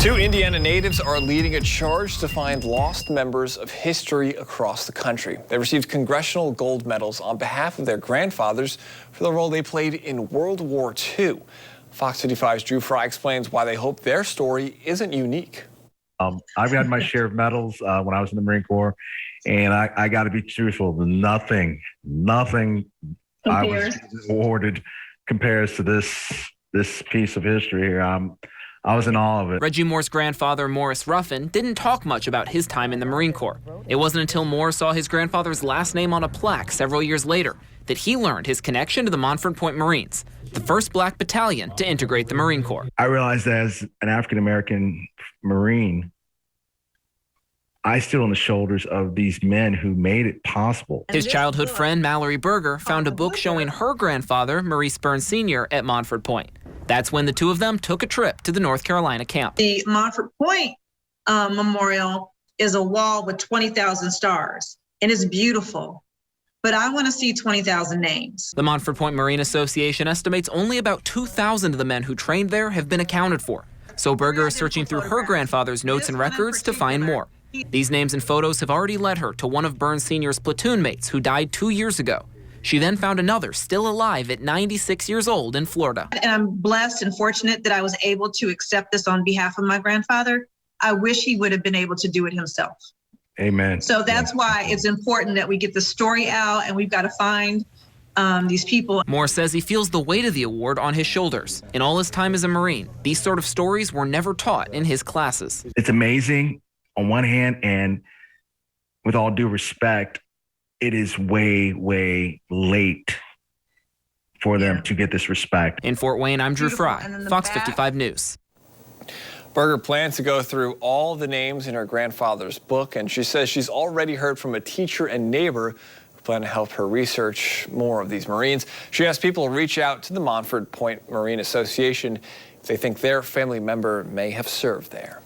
Two Indiana natives are leading a charge to find lost members of history across the country. They received congressional gold medals on behalf of their grandfathers for the role they played in World War II. Fox 55's Drew Fry explains why they hope their story isn't unique. I've had my share of medals when I was in the Marine Corps, and I got to be truthful. Nothing I was awarded compares to this piece of history here. I was in awe of it. Reggie Moore's grandfather, Morris Ruffin, didn't talk much about his time in the Marine Corps. It wasn't until Moore saw his grandfather's last name on a plaque several years later that he learned his connection to the Montford Point Marines, the first black battalion to integrate the Marine Corps. I realized that as an African-American Marine, I stood on the shoulders of these men who made it possible. His childhood friend, Mallory Berger, found a book showing her grandfather, Maurice Burns Sr., at Montford Point. That's when the two of them took a trip to the North Carolina camp. The Montford Point Memorial is a wall with 20,000 stars, and it's beautiful. But I want to see 20,000 names. The Montford Point Marine Association estimates only about 2,000 of the men who trained there have been accounted for. So Berger is searching through her grandfather's notes and records to find more. These names and photos have already led her to one of Burns Sr.'s platoon mates who died 2 years ago. She then found another still alive at 96 years old in Florida. And I'm blessed and fortunate that I was able to accept this on behalf of my grandfather. I wish he would have been able to do it himself. Amen. So that's why it's important that we get the story out, and we've got to find these people. Moore says he feels the weight of the award on his shoulders. In all his time as a Marine, these sort of stories were never taught in his classes. It's amazing on one hand, and with all due respect, it is way, way late for them to get this respect. In Fort Wayne, I'm Drew Fry, Fox 55 News. Berger plans to go through all the names in her grandfather's book, and she says she's already heard from a teacher and neighbor who plan to help her research more of these Marines. She asked people to reach out to the Montford Point Marine Association if they think their family member may have served there.